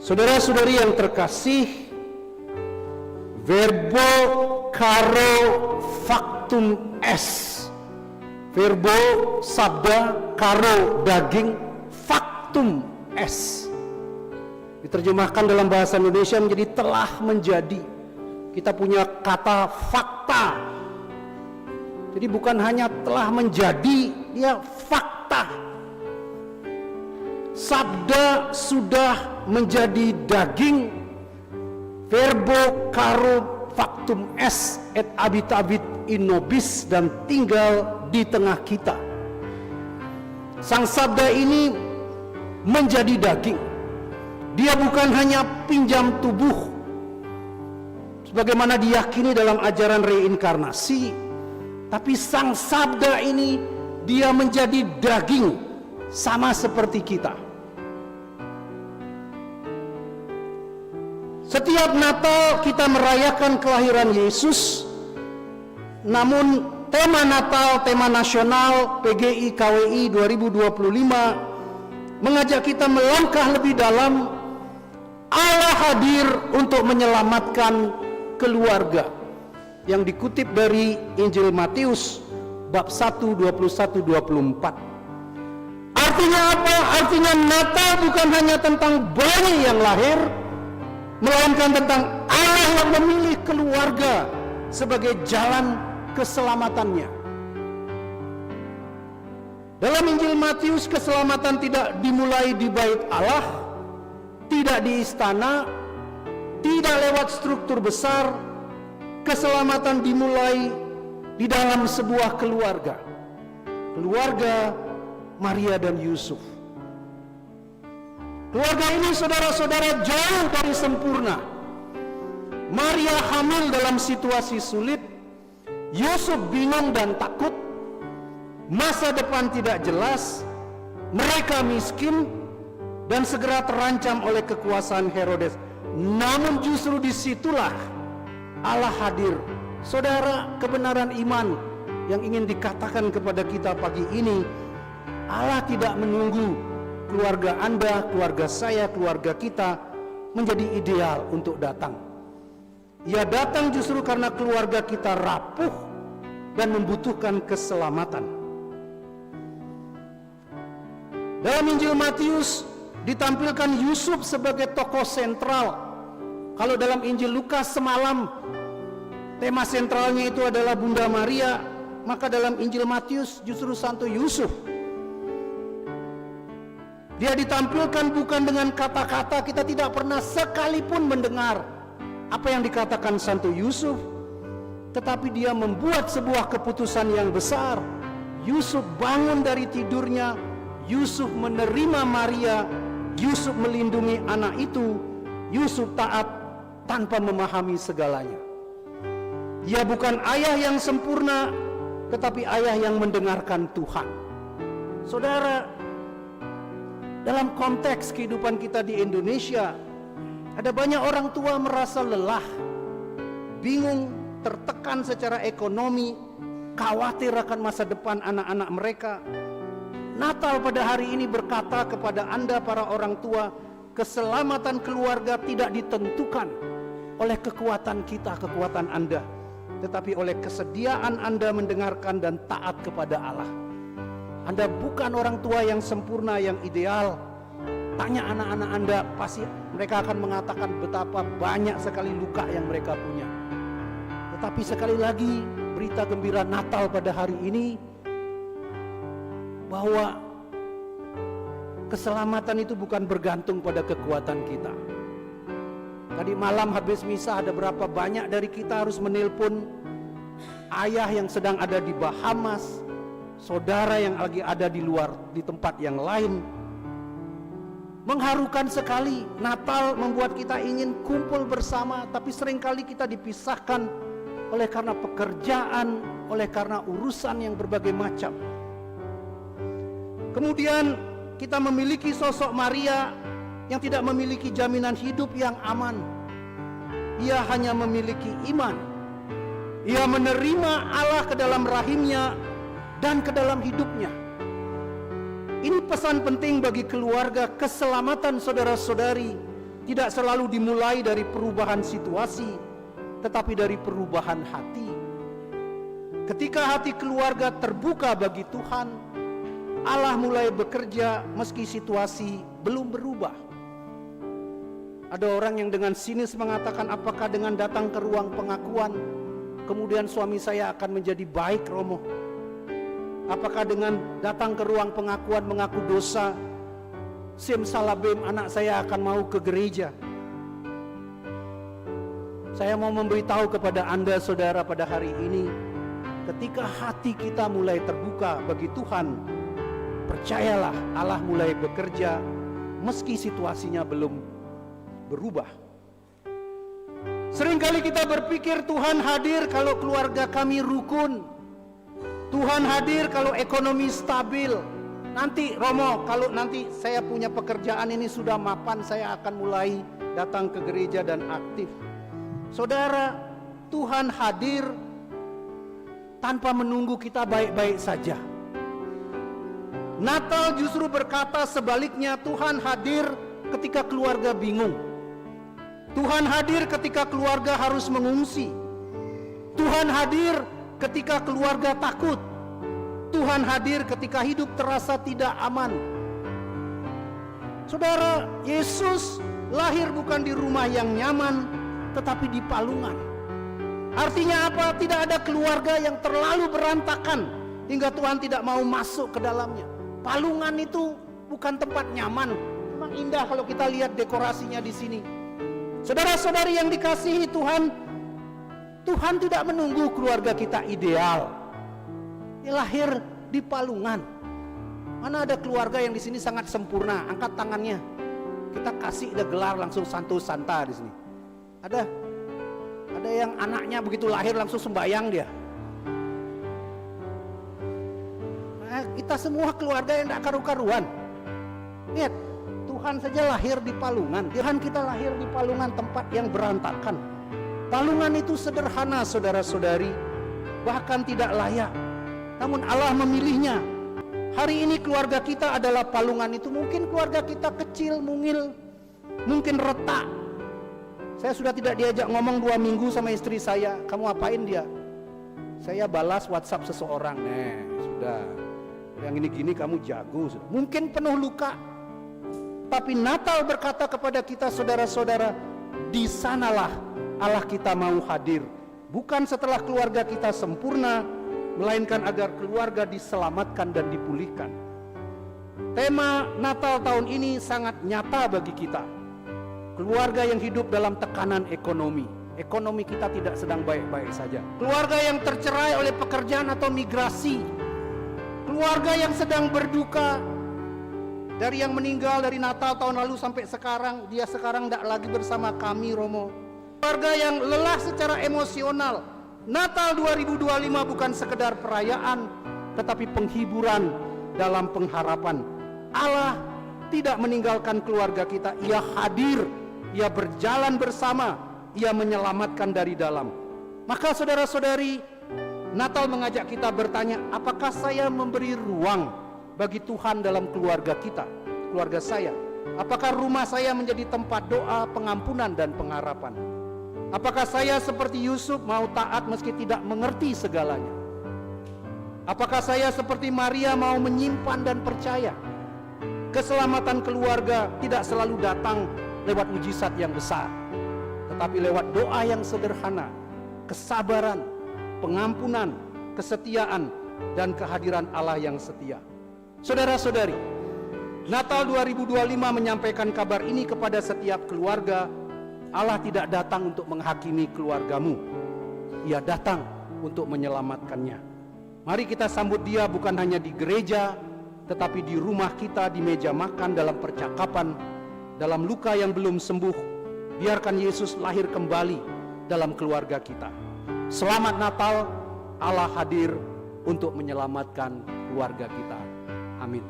Saudara-saudari yang terkasih, verbo caro factum est. Verbo sabda caro daging factum est. Diterjemahkan dalam bahasa Indonesia menjadi telah menjadi. Kita punya kata fakta. Jadi bukan hanya telah menjadi, dia fakta. Sabda sudah menjadi daging. Verbo caro factum est et habitabit in nobis, dan tinggal di tengah kita. Sang sabda ini menjadi daging. Dia bukan hanya pinjam tubuh sebagaimana diyakini dalam ajaran reinkarnasi, tapi sang sabda ini dia menjadi daging sama seperti kita. Setiap Natal kita merayakan kelahiran Yesus, namun tema Natal, tema nasional PGI KWI 2025 mengajak kita melangkah lebih dalam. Allah hadir untuk menyelamatkan keluarga, yang dikutip dari Injil Matius bab 1, 21, 24. Artinya apa? Artinya Natal bukan hanya tentang bayi yang lahir, melainkan tentang Allah yang memilih keluarga sebagai jalan keselamatannya. Dalam Injil Matius, keselamatan tidak dimulai di bait Allah, tidak di istana, tidak lewat struktur besar. Keselamatan dimulai di dalam sebuah keluarga. Keluarga Maria dan Yusuf. Keluarga ini, saudara-saudara, jauh dari sempurna. Maria hamil dalam situasi sulit. Yusuf bingung dan takut. Masa depan tidak jelas. Mereka miskin dan segera terancam oleh kekuasaan Herodes. Namun justru disitulah Allah hadir. Saudara, kebenaran iman yang ingin dikatakan kepada kita pagi ini, Allah tidak menunggu keluarga Anda, keluarga saya, keluarga kita menjadi ideal untuk datang. Ia datang justru karena keluarga kita rapuh dan membutuhkan keselamatan. Dalam Injil Matius ditampilkan Yusuf sebagai tokoh sentral. Kalau dalam Injil Lukas semalam tema sentralnya itu adalah Bunda Maria, maka dalam Injil Matius justru Santo Yusuf. Dia ditampilkan bukan dengan kata-kata, kita tidak pernah sekalipun mendengar apa yang dikatakan Santo Yusuf, tetapi dia membuat sebuah keputusan yang besar. Yusuf bangun dari tidurnya, Yusuf menerima Maria, Yusuf melindungi anak itu, Yusuf taat tanpa memahami segalanya. Ia bukan ayah yang sempurna, tetapi ayah yang mendengarkan Tuhan. Saudara, dalam konteks kehidupan kita di Indonesia, ada banyak orang tua merasa lelah, bingung, tertekan secara ekonomi, khawatir akan masa depan anak-anak mereka. Natal pada hari ini berkata kepada Anda para orang tua, keselamatan keluarga tidak ditentukan oleh kekuatan kita, kekuatan Anda, tetapi oleh kesediaan Anda mendengarkan dan taat kepada Allah. Anda bukan orang tua yang sempurna, yang ideal. Tanya anak-anak Anda, pasti mereka akan mengatakan betapa banyak sekali luka yang mereka punya. Tetapi sekali lagi, berita gembira Natal pada hari ini, bahwa keselamatan itu bukan bergantung pada kekuatan kita. Tadi malam habis misa ada berapa banyak dari kita harus menelpon ayah yang sedang ada di Bahamas, saudara yang lagi ada di luar, di tempat yang lain. Mengharukan sekali. Natal membuat kita ingin kumpul bersama, tapi seringkali kita dipisahkan oleh karena pekerjaan, oleh karena urusan yang berbagai macam. Kemudian kita memiliki sosok Maria yang tidak memiliki jaminan hidup yang aman. Ia hanya memiliki iman. Ia menerima Allah ke dalam rahimnya dan ke dalam hidupnya. Ini pesan penting bagi keluarga, keselamatan saudara-saudari tidak selalu dimulai dari perubahan situasi, tetapi dari perubahan hati. Ketika hati keluarga terbuka bagi Tuhan, Allah mulai bekerja meski situasi belum berubah. Ada orang yang dengan sinis mengatakan, apakah dengan datang ke ruang pengakuan kemudian suami saya akan menjadi baik, Romo? Apakah dengan datang ke ruang pengakuan mengaku dosa, simsalabim anak saya akan mau ke gereja? Saya mau memberitahu kepada Anda saudara pada hari ini, ketika hati kita mulai terbuka bagi Tuhan, percayalah Allah mulai bekerja meski situasinya belum berubah. Seringkali kita berpikir Tuhan hadir kalau keluarga kami rukun, Tuhan hadir kalau ekonomi stabil. Nanti Romo, kalau nanti saya punya pekerjaan ini sudah mapan, saya akan mulai datang ke gereja dan aktif. Saudara, Tuhan hadir tanpa menunggu kita baik-baik saja. Natal justru berkata sebaliknya, Tuhan hadir ketika keluarga bingung. Tuhan hadir ketika keluarga harus mengungsi. Tuhan hadir ketika keluarga takut. Tuhan hadir ketika hidup terasa tidak aman. Saudara, Yesus lahir bukan di rumah yang nyaman, tetapi di palungan. Artinya apa? Tidak ada keluarga yang terlalu berantakan hingga Tuhan tidak mau masuk ke dalamnya. Palungan itu bukan tempat nyaman. Memang indah kalau kita lihat dekorasinya di sini. Saudara-saudari yang dikasihi Tuhan, Tuhan tidak menunggu keluarga kita ideal. Dia lahir di palungan. Mana ada keluarga yang di sini sangat sempurna? Angkat tangannya. Kita kasih dia gelar langsung Santo Santa di sini. Ada yang anaknya begitu lahir langsung sembayang dia. Nah, kita semua keluarga yang tidak karu-karuan. Lihat, Tuhan saja lahir di palungan. Tuhan kita lahir di palungan, tempat yang berantakan. Palungan itu sederhana saudara-saudari, bahkan tidak layak. Namun Allah memilihnya. Hari ini keluarga kita adalah palungan itu. Mungkin keluarga kita kecil, mungil, mungkin retak. Saya sudah tidak diajak ngomong 2 minggu sama istri saya. Kamu apain dia? Saya balas WhatsApp seseorang. Sudah. Yang gini-gini kamu jago. Mungkin penuh luka. Tapi Natal berkata kepada kita saudara-saudara, di sanalah Allah kita mau hadir. Bukan setelah keluarga kita sempurna, melainkan agar keluarga diselamatkan dan dipulihkan. Tema Natal tahun ini sangat nyata bagi kita. Keluarga yang hidup dalam tekanan ekonomi. Ekonomi kita tidak sedang baik-baik saja. Keluarga yang tercerai oleh pekerjaan atau migrasi. Keluarga yang sedang berduka. Dari yang meninggal dari Natal tahun lalu sampai sekarang, dia sekarang tidak lagi bersama kami, Romo. Keluarga yang lelah secara emosional. Natal 2025 bukan sekedar perayaan, tetapi penghiburan dalam pengharapan. Allah tidak meninggalkan keluarga kita. Ia hadir, Ia berjalan bersama, Ia menyelamatkan dari dalam. Maka saudara-saudari, Natal mengajak kita bertanya, apakah saya memberi ruang bagi Tuhan dalam keluarga kita, keluarga saya? Apakah rumah saya menjadi tempat doa, pengampunan, dan pengharapan? Apakah saya seperti Yusuf mau taat meski tidak mengerti segalanya? Apakah saya seperti Maria mau menyimpan dan percaya? Keselamatan keluarga tidak selalu datang lewat mujizat yang besar, tetapi lewat doa yang sederhana, kesabaran, pengampunan, kesetiaan, dan kehadiran Allah yang setia. Saudara-saudari, Natal 2025 menyampaikan kabar ini kepada setiap keluarga. Allah tidak datang untuk menghakimi keluargamu, Ia datang untuk menyelamatkannya. Mari kita sambut Dia bukan hanya di gereja, tetapi di rumah kita, di meja makan, dalam percakapan, dalam luka yang belum sembuh. Biarkan Yesus lahir kembali dalam keluarga kita. Selamat Natal, Allah hadir untuk menyelamatkan keluarga kita. Amin.